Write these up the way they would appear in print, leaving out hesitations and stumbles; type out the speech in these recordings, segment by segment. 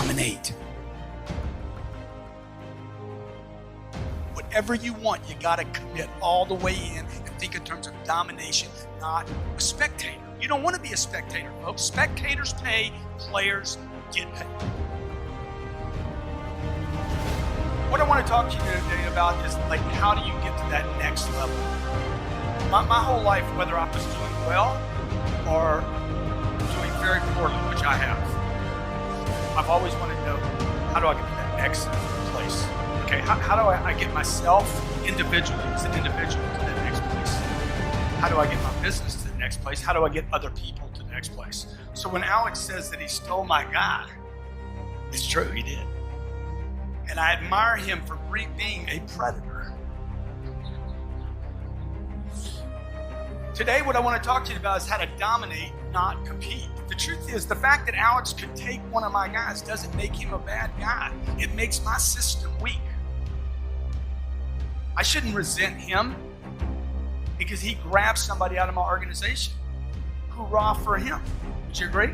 dominate. Whatever you want, you got to commit all the way in and think in terms of domination, not a spectator. You don't want to be a spectator, folks. Spectators pay, players get paid. What I want to talk to you today about is like, how do you get to that next level? My whole life, whether I was doing well or doing very poorly, which I have, I've always wanted to know, how do I get to that next place? Okay, how do I get myself individually as an individual to the next place? How do I get my business to the next place? How do I get other people to the next place? So when Alex says that he stole my guy, it's true, he did. And I admire him for being a predator. Today, what I want to talk to you about is how to dominate, not compete. The truth is, the fact that Alex could take one of my guys doesn't make him a bad guy. It makes my system weak. I shouldn't resent him because he grabbed somebody out of my organization. Hoorah for him. Would you agree?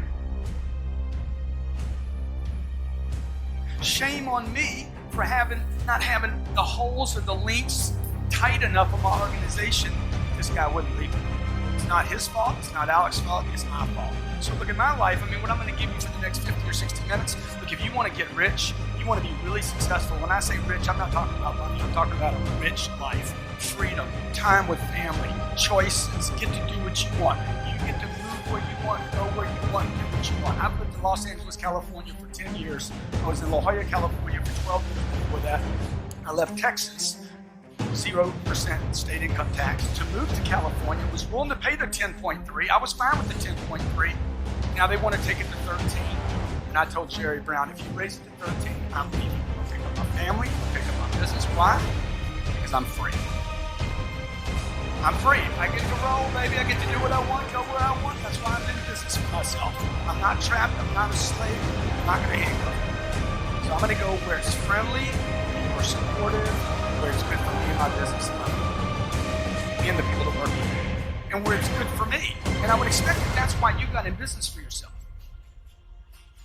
Shame on me for not having the holes or the links tight enough in my organization. This guy wouldn't leave me. It's not his fault. It's not Alex's fault. It's my fault. So look at my life. I mean, what I'm going to give you for the next 50 or 60 minutes, look, if you want to get rich, you want to be really successful. When I say rich, I'm not talking about money. I'm talking about a rich life, freedom, time with family, choices, get to do what you want. You get to move where you want, go where you want, do what you want. I've lived in Los Angeles, California for 10 years. I was in La Jolla, California for 12 years before that. I left Texas, 0% state income tax, to move to California. Was willing to pay the 10.3. I was fine with the 10.3. Now they want to take it to 13. And I told Jerry Brown, if you raise it to 13, I'm leaving. I'll pick up my family, I'll pick up my business. Why? Because I'm free. I'm free. I get to roll, baby. I get to do what I want, go where I want. That's why I'm in business for myself. I'm not trapped. I'm not a slave. I'm not going to handcuff me. So I'm going to go where it's friendly, where it's supportive, where it's good for me and my business and the people that work with me, and where it's good for me. And I would expect that that's why you got in business for yourself.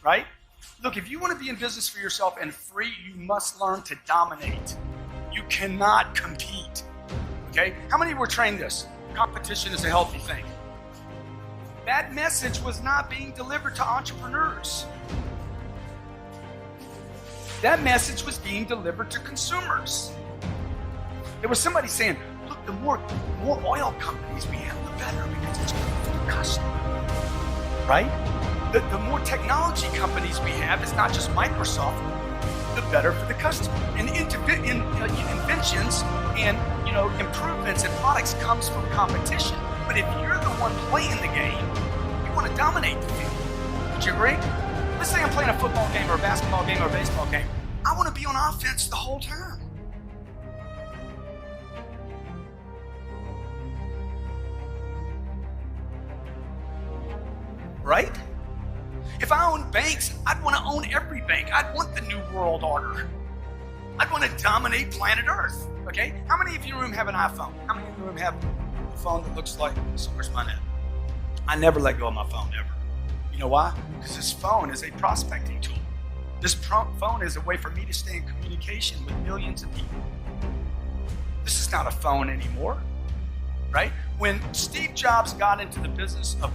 Right? Look, if you want to be in business for yourself and free, you must learn to dominate. You cannot compete. Okay? How many were trained this? Competition is a healthy thing. That message was not being delivered to entrepreneurs. That message was being delivered to consumers. There was somebody saying, look, the more oil companies we have, the better, because it's good for the customer. Right? The more technology companies we have, it's not just Microsoft, the better for the customer. And inventions and improvements in products comes from competition. But if you're the one playing the game, you want to dominate the field. Would you agree? Let's say I'm playing a football game or a basketball game or a baseball game. I want to be on offense the whole time. Right? If I owned banks, I'd want to own every bank. I'd want the New World Order. I'd want to dominate planet Earth. Okay? How many of you in the room have an iPhone? How many of you in the room have a phone that looks like, so where's mine at? I never let go of my phone, ever. You know why? Because this phone is a prospecting tool. This phone is a way for me to stay in communication with millions of people. This is not a phone anymore, right? When Steve Jobs got into the business of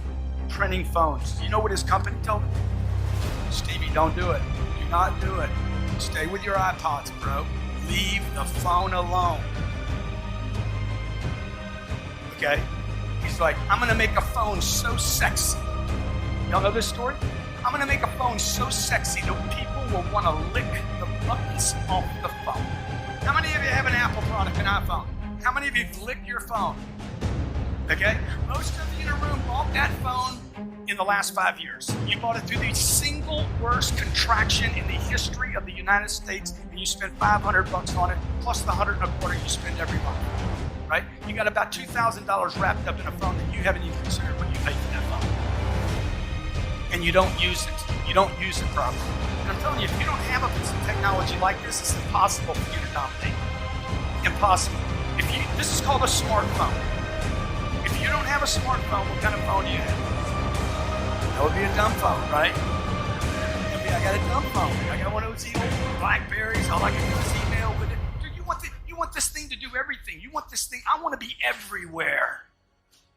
printing phones, do you know what his company told him? Stevie, don't do it. Do not do it. Stay with your iPods, bro. Leave the phone alone. Okay? He's like, I'm going to make a phone so sexy. Y'all know this story? I'm going to make a phone so sexy that people will want to lick the buttons off the phone. How many of you have an Apple product, an iPhone? How many of you have licked your phone? Okay? Most of you in a room bought that phone in the last 5 years. You bought it through the single worst contraction in the history of the United States, and you spent $500 on it, plus the $125 you spend every month. Right? You got about $2,000 wrapped up in a phone that you haven't even considered what you paid for that phone. And you don't use it. You don't use it properly. And I'm telling you, if you don't have a piece of technology like this, it's impossible for you to dominate. Impossible. This is called a smartphone. If you don't have a smartphone, what kind of phone do you have? That would be a dumb phone, right? That'd be I got a dumb phone. I got one of those old Blackberries. All I can do is email with it. Dude, you want this thing to do everything. You want this thing. I want to be everywhere,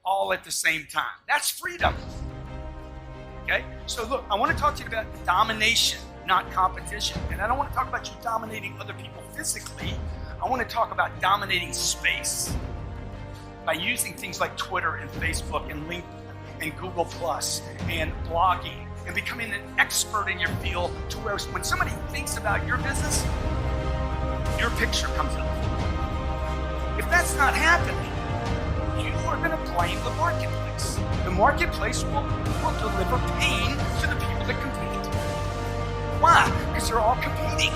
all at the same time. That's freedom. Okay? So look, I want to talk to you about domination, not competition. And I don't want to talk about you dominating other people physically. I want to talk about dominating space by using things like Twitter and Facebook and LinkedIn and Google Plus and blogging and becoming an expert in your field to where when somebody thinks about your business, your picture comes up. If that's not happening, you are going to blame the marketplace. The marketplace will deliver pain to the people that compete. Why? Because they're all competing.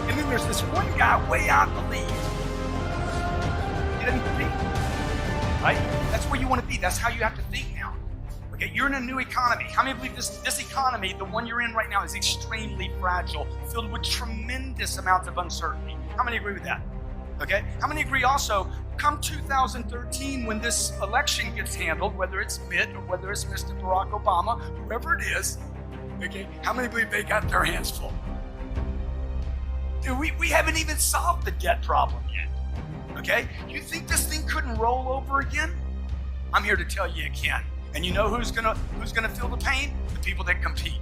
And then there's this one guy way out in the lead. He doesn't compete. Right? That's where you want to be. That's how you have to think now. Okay, you're in a new economy. How many believe this economy, the one you're in right now, is extremely fragile, filled with tremendous amounts of uncertainty? How many agree with that? Okay? How many agree also, come 2013, when this election gets handled, whether it's Mitt or whether it's Mr. Barack Obama, whoever it is, okay, how many believe they got their hands full? Dude, we haven't even solved the debt problem yet. Okay? You think this thing couldn't roll over again? I'm here to tell you it can. And you know who's gonna feel the pain? The people that compete.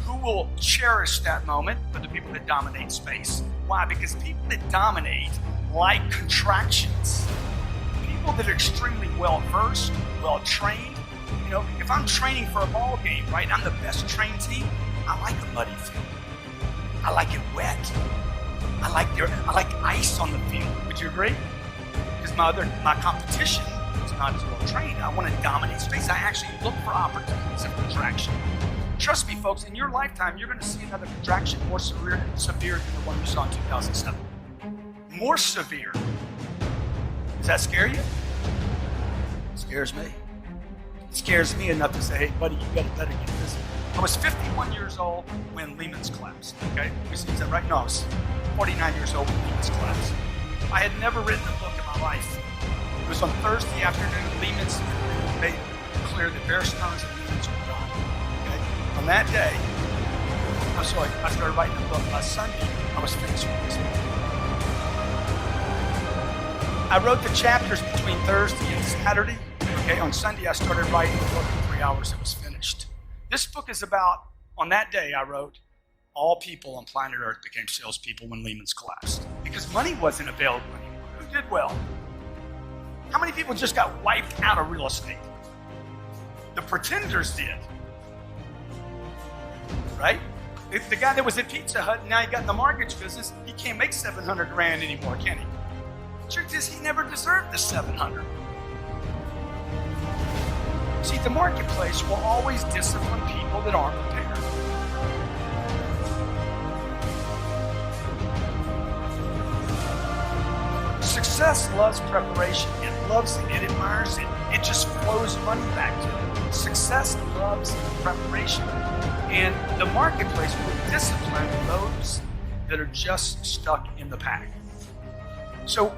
Who will cherish that moment? But the people that dominate space. Why? Because people that dominate like contractions. People that are extremely well-versed, well-trained. You know, if I'm training for a ball game, right, and I'm the best trained team, I like a muddy field. I like it wet. I like ice on the field. Would you agree? Because my competition is not as well trained. I want to dominate space. I actually look for opportunities of contraction. Trust me, folks, in your lifetime, you're going to see another contraction more severe than the one you saw in 2007. More severe. Does that scare you? It scares me. It scares me enough to say, hey, buddy, you better get busy. I was 51 years old when Lehman's collapsed. Okay? Is that right? No, I was 49 years old when Lehman's collapsed. I had never written a book in my life. It was on Thursday afternoon. Lehman's made clear that Bear Stearns and Lehman's were gone. Okay? On that day, I started writing a book. By Sunday, I was finished with this book. I wrote the chapters between Thursday and Saturday. Okay? On Sunday, I started writing the book in 3 hours. It was finished. This book is about, on that day I wrote, all people on planet Earth became salespeople when Lehman's collapsed. Because money wasn't available anymore. Who did well? How many people just got wiped out of real estate? The pretenders did. Right? The guy that was at Pizza Hut, and now he got in the mortgage business, he can't make $700 grand anymore, can he? The truth is, he never deserved the $700. See, the marketplace will always discipline people that aren't prepared. Success loves preparation. It loves it. It admires it. It just flows money back to it. Success loves preparation. And the marketplace will discipline those that are just stuck in the pack. So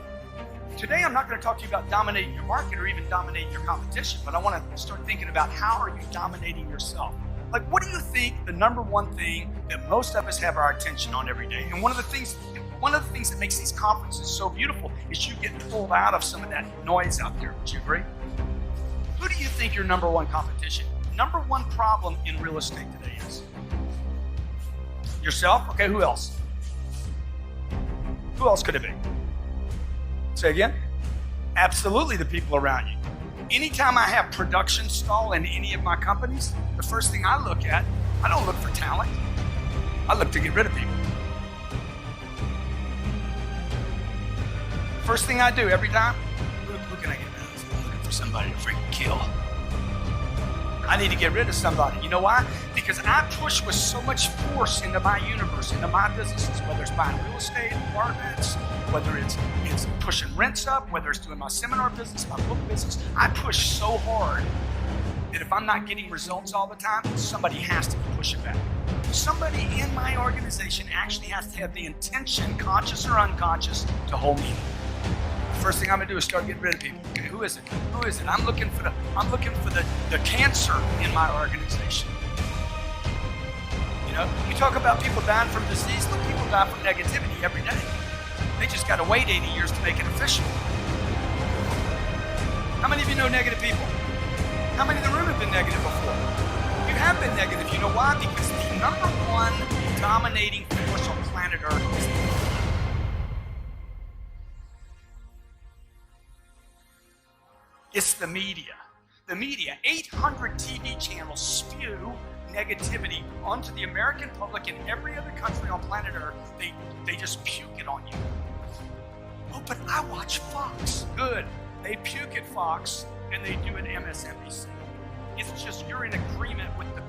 today I'm not going to talk to you about dominating your market or even dominating your competition, but I want to start thinking about how are you dominating yourself? Like, what do you think the number one thing that most of us have our attention on every day? And one of the things that makes these conferences so beautiful is you get pulled out of some of that noise out there. Would you agree? Who do you think your number one competition, number one problem in real estate today is? Yourself? Okay, who else? Who else could it be? Say again? Absolutely the people around you. Anytime I have production stall in any of my companies, the first thing I look at, I don't look for talent. I look to get rid of people. First thing I do every time, who can I get rid of? I'm looking for somebody to freaking kill. I need to get rid of somebody. You know why? Because I push with so much force into my universe, into my businesses, whether it's buying real estate, apartments, whether it's pushing rents up, whether it's doing my seminar business, my book business. I push so hard that if I'm not getting results all the time, somebody has to push it back. Somebody in my organization actually has to have the intention, conscious or unconscious, to hold me. First thing I'm gonna do is start getting rid of people. Okay, who is it? Who is it? I'm looking for the cancer in my organization. You You talk about people dying from disease. Look, people die from negativity every day. They just got to wait 80 years to make it official. How many of you know negative people? How many in the room have been negative before? You have been negative. You know why? Because the number one dominating force on planet Earth is it's the media. The media, 800 TV channels spew negativity onto the American public and every other country on planet Earth. They just puke it on you. Oh, but I watch Fox. Good. They puke at Fox and they do at MSNBC. It's just you're in agreement with the